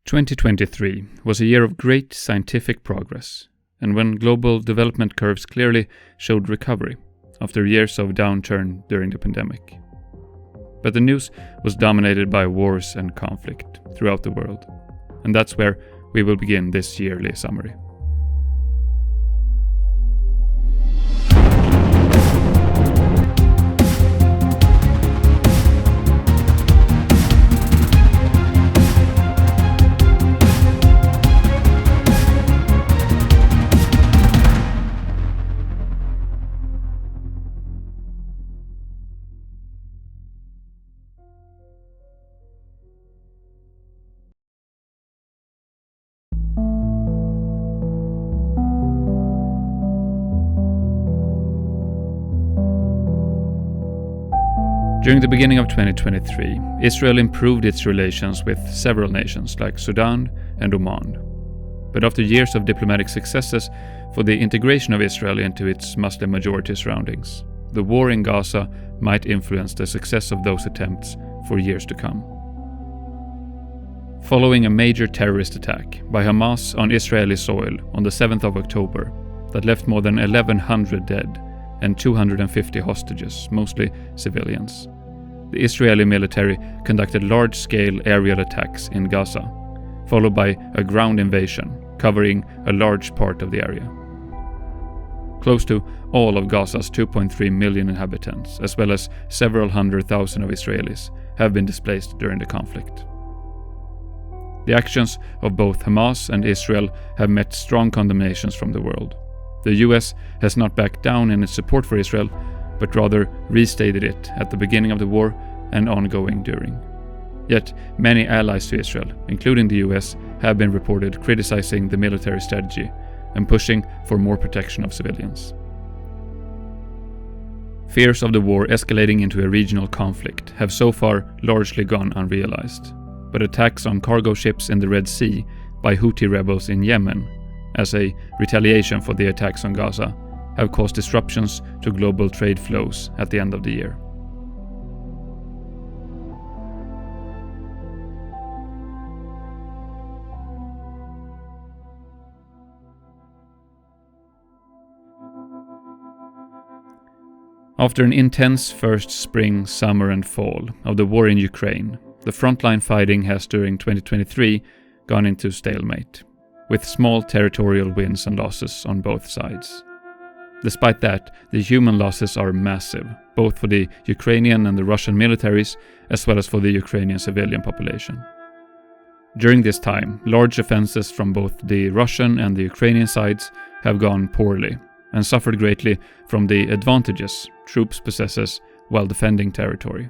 2023 was a year of great scientific progress, and when global development curves clearly showed recovery after years of downturn during the pandemic. But the news was dominated by wars and conflict throughout the world, and that's where we will begin this yearly summary. During the beginning of 2023, Israel improved its relations with several nations like Sudan and Oman. But after years of diplomatic successes for the integration of Israel into its Muslim majority surroundings, the war in Gaza might influence the success of those attempts for years to come. Following a major terrorist attack by Hamas on Israeli soil on the 7th of October that left more than 1,100 dead and 250 hostages, mostly civilians, the Israeli military conducted large-scale aerial attacks in Gaza, followed by a ground invasion covering a large part of the area. Close to all of Gaza's 2.3 million inhabitants, as well as several 100,000 of Israelis, have been displaced during the conflict. The actions of both Hamas and Israel have met strong condemnations from the world. The US has not backed down in its support for Israel, but rather restated it at the beginning of the war and ongoing during. Yet many allies to Israel, including the US, have been reported criticizing the military strategy and pushing for more protection of civilians. Fears of the war escalating into a regional conflict have so far largely gone unrealized, but attacks on cargo ships in the Red Sea by Houthi rebels in Yemen, as a retaliation for the attacks on Gaza, have caused disruptions to global trade flows at the end of the year. After an intense first spring, summer and fall of the war in Ukraine, the frontline fighting has during 2023 gone into stalemate, with small territorial wins and losses on both sides. Despite that, the human losses are massive, both for the Ukrainian and the Russian militaries, as well as for the Ukrainian civilian population. During this time, large offenses from both the Russian and the Ukrainian sides have gone poorly, and suffered greatly from the advantages troops possess while defending territory.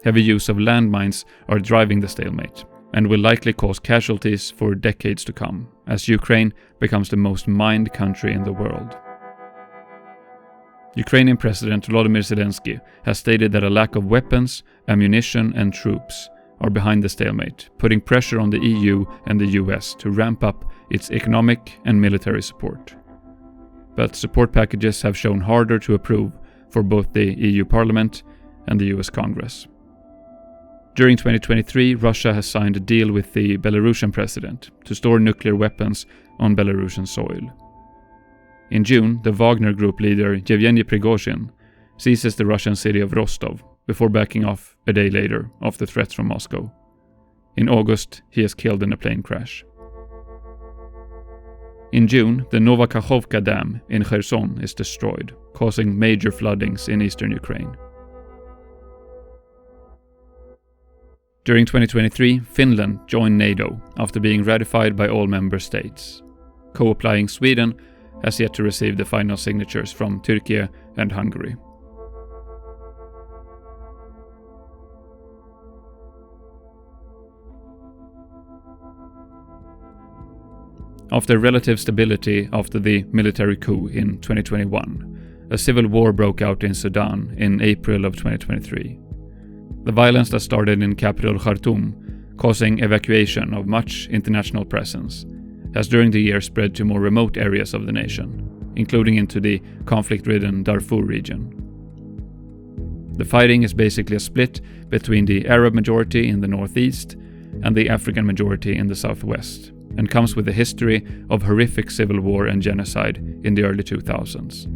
Heavy use of landmines are driving the stalemate, and will likely cause casualties for decades to come, as Ukraine becomes the most mined country in the world. Ukrainian President Vladimir has stated that a lack of weapons, ammunition and troops are behind the stalemate, putting pressure on the EU and the US to ramp up its economic and military support. But support packages have shown harder to approve for both the EU Parliament and the US Congress. During 2023, Russia has signed a deal with the Belarusian president to store nuclear weapons on Belarusian soil. In June, the Wagner Group leader Yevgeny Prigozhin seizes the Russian city of Rostov before backing off a day later after threats from Moscow. In August, he is killed in a plane crash. In June, the Novakhovka Dam in Kherson is destroyed, causing major floodings in eastern Ukraine. During 2023, Finland joined NATO after being ratified by all member states. Co-applying Sweden has yet to receive the final signatures from Turkey and Hungary. After relative stability after the military coup in 2021, a civil war broke out in Sudan in April of 2023. The violence that started in capital Khartoum, causing evacuation of much international presence, has during the year spread to more remote areas of the nation, including into the conflict-ridden Darfur region. The fighting is basically a split between the Arab majority in the northeast and the African majority in the southwest, and comes with a history of horrific civil war and genocide in the early 2000s.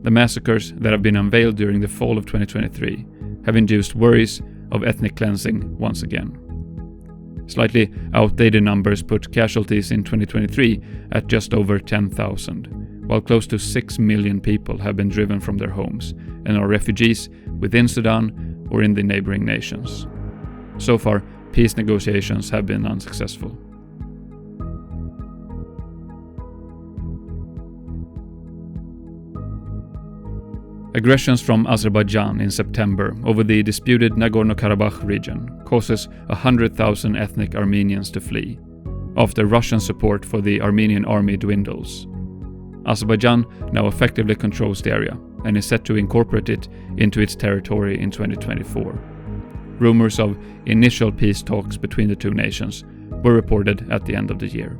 The massacres that have been unveiled during the fall of 2023 have induced worries of ethnic cleansing once again. Slightly outdated numbers put casualties in 2023 at just over 10,000, while close to 6 million people have been driven from their homes and are refugees within Sudan or in the neighboring nations. So far, peace negotiations have been unsuccessful. Aggressions from Azerbaijan in September over the disputed Nagorno-Karaback region causes 100,000 ethnic Armenians to flee, after Russian support for the Armenian army dwindles. Azerbaijan now effectively controls the area and is set to incorporate it into its territory in 2024. Rumors of initial peace talks between the two nations were reported at the end of the year.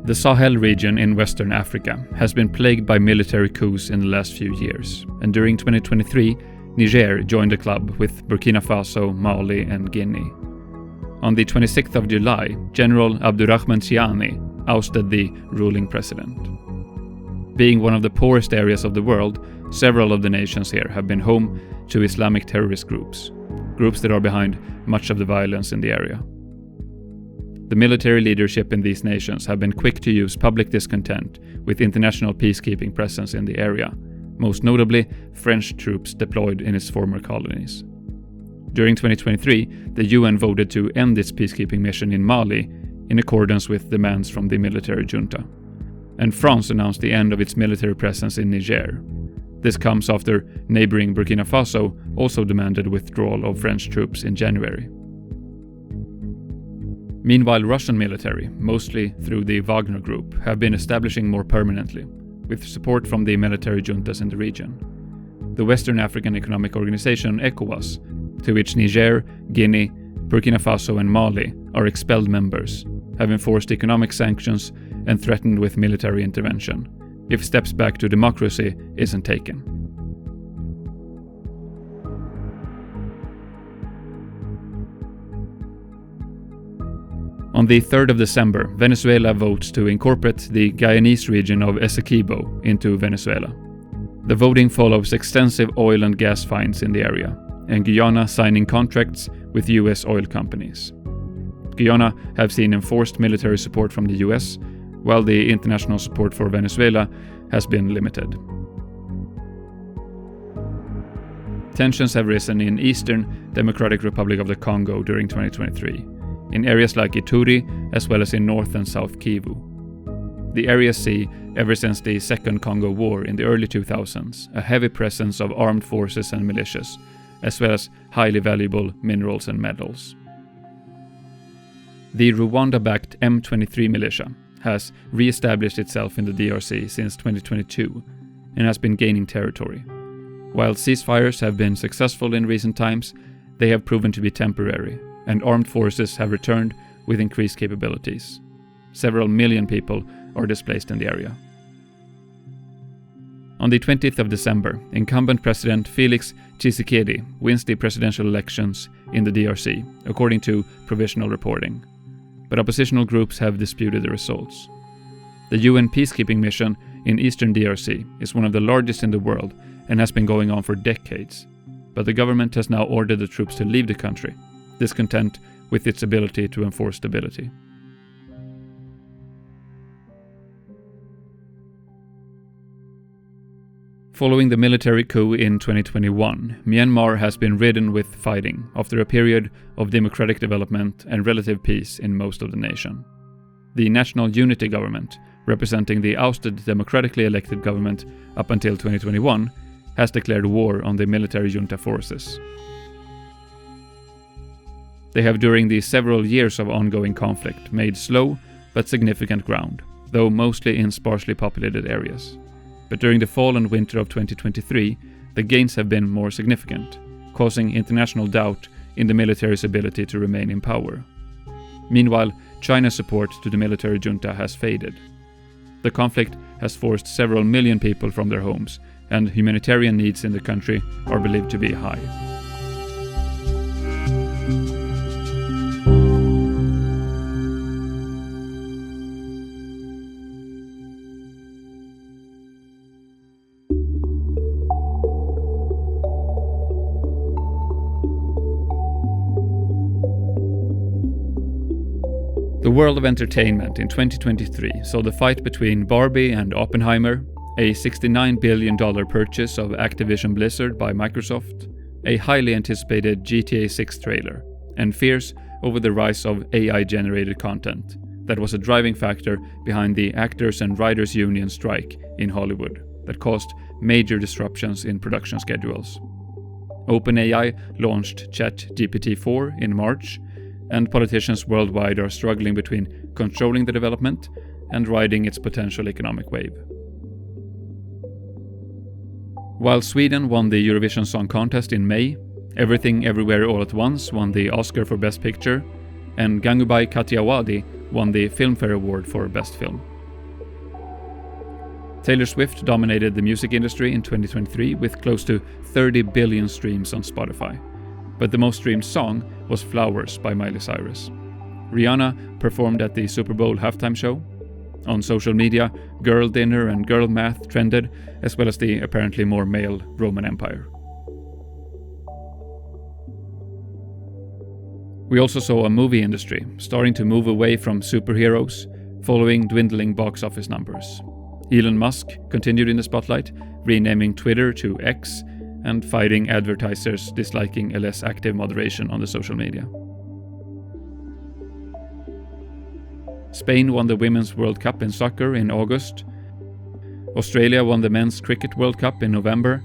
The Sahel region in Western Africa has been plagued by military coups in the last few years, and during 2023, Niger joined the club with Burkina Faso, Mali and Guinea. On the 26th of July, General Abdurrahman Chiani ousted the ruling president. Being one of the poorest areas of the world, several of the nations here have been home to Islamic terrorist groups that are behind much of the violence in the area. The military leadership in these nations have been quick to use public discontent with international peacekeeping presence in the area, most notably French troops deployed in its former colonies. During 2023, the UN voted to end its peacekeeping mission in Mali in accordance with demands from the military junta. And France announced the end of its military presence in Niger. This comes after neighboring Burkina Faso also demanded withdrawal of French troops in January. Meanwhile, Russian military, mostly through the Wagner Group, have been establishing more permanently, with support from the military juntas in the region. The Western African Economic Organization, ECOWAS, to which Niger, Guinea, Burkina Faso and Mali are expelled members, have enforced economic sanctions and threatened with military intervention if steps back to democracy isn't taken. On the 3rd of December, Venezuela votes to incorporate the Guyanese region of Essequibo into Venezuela. The voting follows extensive oil and gas finds in the area, and Guyana signing contracts with US oil companies. Guyana have seen enforced military support from the US, while the international support for Venezuela has been limited. Tensions have risen in Eastern Democratic Republic of the Congo during 2023. In areas like Ituri, as well as in North and South Kivu. The areas see, ever since the Second Congo War in the early 2000s, a heavy presence of armed forces and militias, as well as highly valuable minerals and metals. The Rwanda-backed M23 militia has re-established itself in the DRC since 2022 and has been gaining territory. While ceasefires have been successful in recent times, they have proven to be temporary, and armed forces have returned with increased capabilities. Several million people are displaced in the area. On the 20th of December, incumbent President Felix Tshisekedi wins the presidential elections in the DRC, according to provisional reporting. But oppositional groups have disputed the results. The UN peacekeeping mission in eastern DRC is one of the largest in the world and has been going on for decades. But the government has now ordered the troops to leave the country, discontent with its ability to enforce stability. Following the military coup in 2021, Myanmar has been ridden with fighting after a period of democratic development and relative peace in most of the nation. The National Unity Government, representing the ousted democratically elected government up until 2021, has declared war on the military junta forces. They have during the several years of ongoing conflict made slow but significant ground, though mostly in sparsely populated areas. But during the fall and winter of 2023, the gains have been more significant, causing international doubt in the military's ability to remain in power. Meanwhile, China's support to the military junta has faded. The conflict has forced several million people from their homes, and humanitarian needs in the country are believed to be high. The world of entertainment in 2023 saw the fight between Barbie and Oppenheimer, a $69 billion purchase of Activision Blizzard by Microsoft, a highly anticipated GTA 6 trailer, and fears over the rise of AI-generated content that was a driving factor behind the Actors and Writers Union strike in Hollywood that caused major disruptions in production schedules. OpenAI launched ChatGPT-4 in March, and politicians worldwide are struggling between controlling the development and riding its potential economic wave. While Sweden won the Eurovision Song Contest in May, Everything Everywhere All at Once won the Oscar for Best Picture, and Gangubai Kathiawadi won the Filmfare Award for Best Film. Taylor Swift dominated the music industry in 2023 with close to 30 billion streams on Spotify. But the most streamed song was Flowers by Miley Cyrus. Rihanna performed at the Super Bowl halftime show. On social media, girl dinner and girl math trended, as well as the apparently more male Roman Empire. We also saw a movie industry starting to move away from superheroes, following dwindling box office numbers. Elon Musk continued in the spotlight, renaming Twitter to X, and fighting advertisers disliking a less active moderation on the social media. Spain won the Women's World Cup in soccer in August. Australia won the Men's Cricket World Cup in November.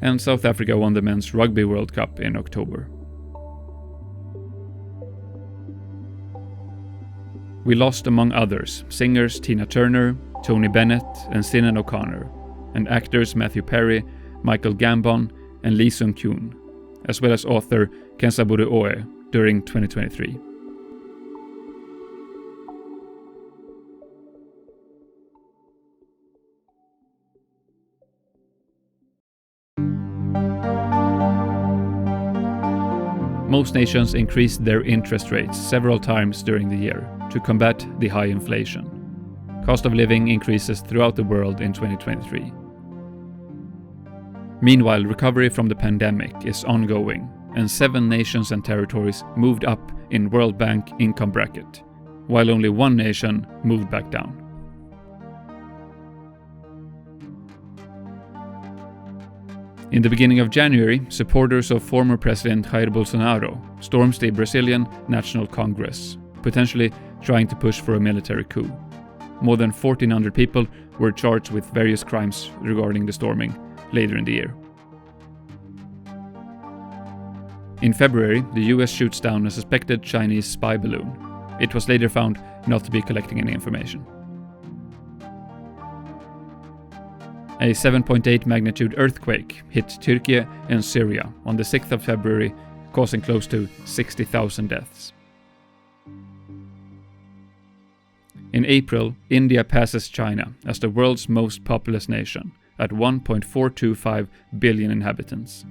And South Africa won the Men's Rugby World Cup in October. We lost, among others, singers Tina Turner, Tony Bennett, and Sinead O'Connor, and actors Matthew Perry, Michael Gambon, and Lee Sung-kyun, as well as author Kensaburo Oe during 2023. Most nations increased their interest rates several times during the year to combat the high inflation. Cost of living increases throughout the world in 2023. Meanwhile, recovery from the pandemic is ongoing, and 7 nations and territories moved up in World Bank income bracket, while only 1 nation moved back down. In the beginning of January, supporters of former President Jair Bolsonaro stormed the Brazilian National Congress, potentially trying to push for a military coup. More than 1,400 people were charged with various crimes regarding the storming later in the year. In February, the US shoots down a suspected Chinese spy balloon. It was later found not to be collecting any information. A 7.8 magnitude earthquake hit Turkey and Syria on the 6th of February, causing close to 60,000 deaths. In April, India passes China as the world's most populous nation, at 1.425 billion inhabitants.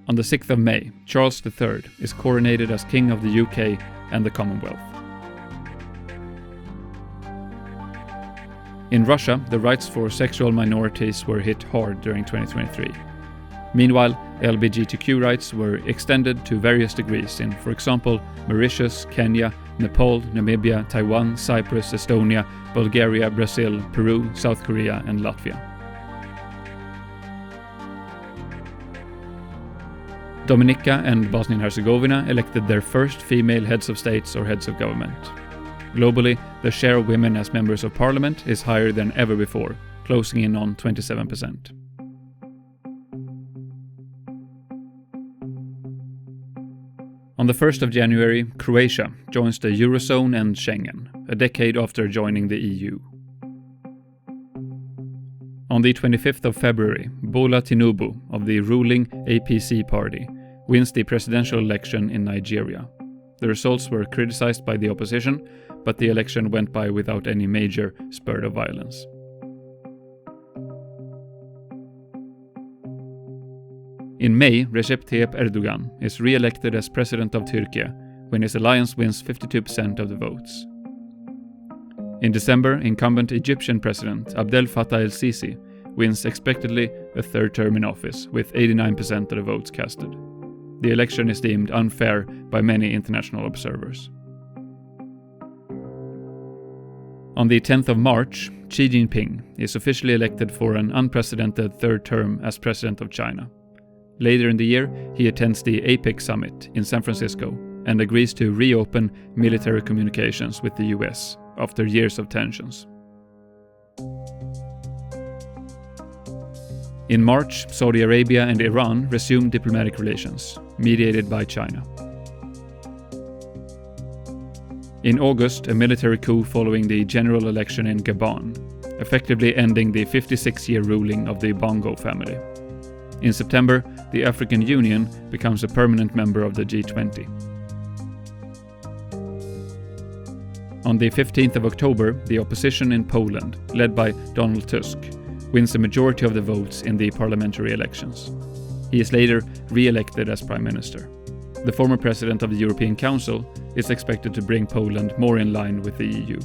On the 6th of May, Charles III is coronated as King of the UK and the Commonwealth. In Russia, the rights for sexual minorities were hit hard during 2023. Meanwhile, LGBTQ rights were extended to various degrees in, for example, Mauritius, Kenya, Nepal, Namibia, Taiwan, Cyprus, Estonia, Bulgaria, Brazil, Peru, South Korea, and Latvia. Dominica and Bosnia and Herzegovina elected their first female heads of states or heads of government. Globally, the share of women as members of parliament is higher than ever before, closing in on 27%. On the 1st of January, Croatia joins the Eurozone and Schengen, a decade after joining the EU. On the 25th of February, Bola Tinubu of the ruling APC party wins the presidential election in Nigeria. The results were criticized by the opposition, but the election went by without any major spurt of violence. In May, Recep Tayyip Erdogan is re-elected as president of Turkey when his alliance wins 52% of the votes. In December, incumbent Egyptian President Abdel Fattah el-Sisi wins expectedly a third term in office with 89% of the votes casted. The election is deemed unfair by many international observers. On the 10th of March, Xi Jinping is officially elected for an unprecedented third term as president of China. Later in the year, he attends the APEC summit in San Francisco and agrees to reopen military communications with the US after years of tensions. In March, Saudi Arabia and Iran resumed diplomatic relations, mediated by China. In August, a military coup following the general election in Gabon, effectively ending the 56-year ruling of the Bongo family. In September, the African Union becomes a permanent member of the G20. On the 15th of October, the opposition in Poland, led by Donald Tusk, wins a majority of the votes in the parliamentary elections. He is later re-elected as Prime Minister. The former President of the European Council is expected to bring Poland more in line with the EU.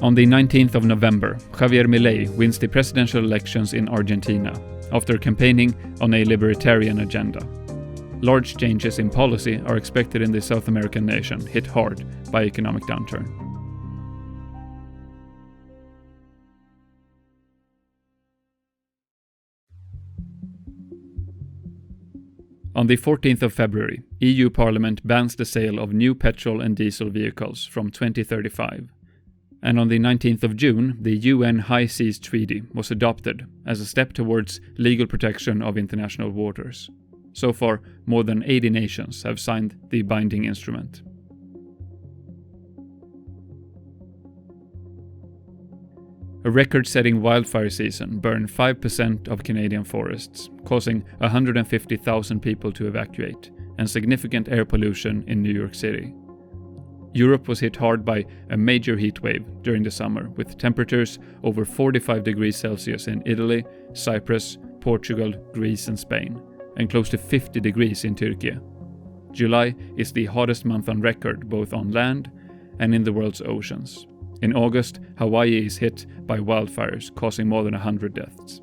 On the 19th of November, Javier Milei wins the presidential elections in Argentina after campaigning on a libertarian agenda. Large changes in policy are expected in the South American nation hit hard by economic downturn. On the 14th of February, EU Parliament bans the sale of new petrol and diesel vehicles from 2035. And on the 19th of June, the UN High Seas Treaty was adopted as a step towards legal protection of international waters. So far, more than 80 nations have signed the binding instrument. A record-setting wildfire season burned 5% of Canadian forests, causing 150,000 people to evacuate, and significant air pollution in New York City. Europe was hit hard by a major heat wave during the summer, with temperatures over 45 degrees Celsius in Italy, Cyprus, Portugal, Greece and Spain, and close to 50 degrees in Turkey. July is the hottest month on record both on land and in the world's oceans. In August, Hawaii is hit by wildfires, causing more than 100 deaths.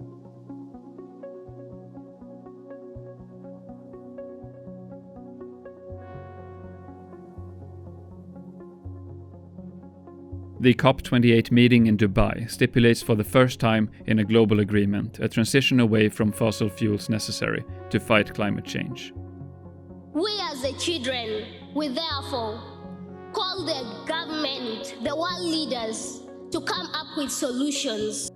The COP28 meeting in Dubai stipulates for the first time in a global agreement a transition away from fossil fuels necessary to fight climate change. We as the children, we therefore call the government, the world leaders, to come up with solutions.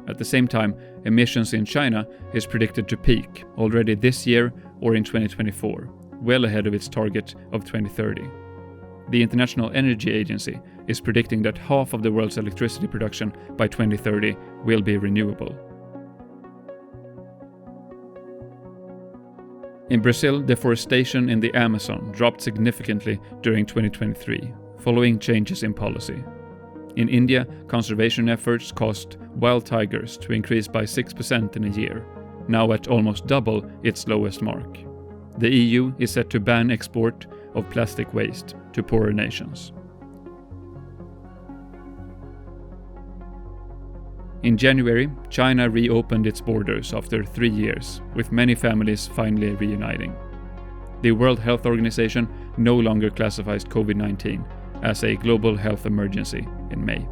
At the same time, emissions in China is predicted to peak already this year or in 2024, well ahead of its target of 2030. The International Energy Agency is predicting that half of the world's electricity production by 2030 will be renewable. In Brazil, deforestation in the Amazon dropped significantly during 2023, following changes in policy. In India, conservation efforts caused wild tigers to increase by 6% in a year, now at almost double its lowest mark. The EU is set to ban export of plastic waste to poorer nations. In January, China reopened its borders after 3 years, with many families finally reuniting. The World Health Organization no longer classifies COVID-19 as a global health emergency in May.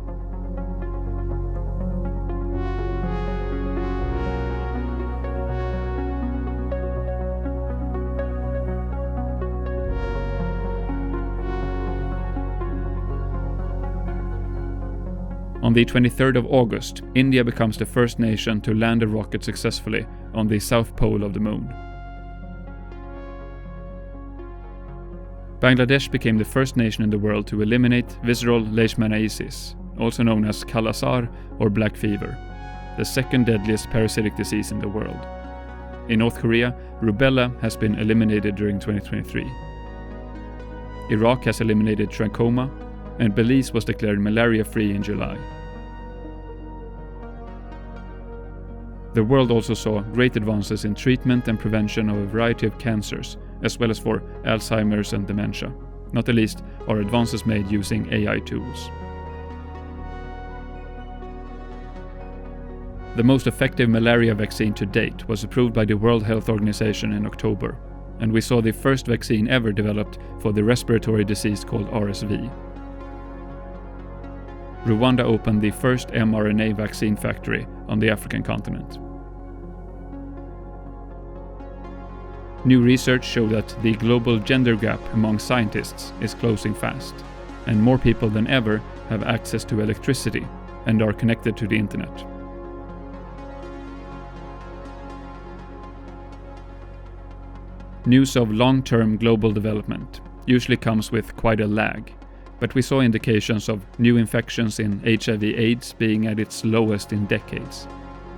On the 23rd of August, India becomes the first nation to land a rocket successfully on the south pole of the moon. Bangladesh became the first nation in the world to eliminate visceral leishmaniasis, also known as Kala-Azar or black fever. the second deadliest parasitic disease in the world. In North Korea, rubella has been eliminated during 2023. Iraq has eliminated trachoma, and Belize was declared malaria-free in July. The world also saw great advances in treatment and prevention of a variety of cancers, as well as for Alzheimer's and dementia. Not the least are advances made using AI tools. The most effective malaria vaccine to date was approved by the World Health Organization in October, and we saw the first vaccine ever developed for the respiratory disease called RSV. Rwanda opened the first mRNA vaccine factory on the African continent. New research showed that the global gender gap among scientists is closing fast, and more people than ever have access to electricity and are connected to the internet. News of long-term global development usually comes with quite a lag, but we saw indications of new infections in HIV/AIDS being at its lowest in decades,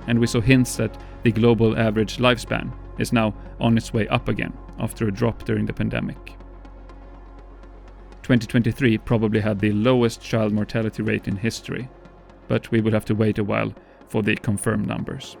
and we saw hints that the global average lifespan is now on its way up again after a drop during the pandemic. 2023 probably had the lowest child mortality rate in history, but we will have to wait a while for the confirmed numbers.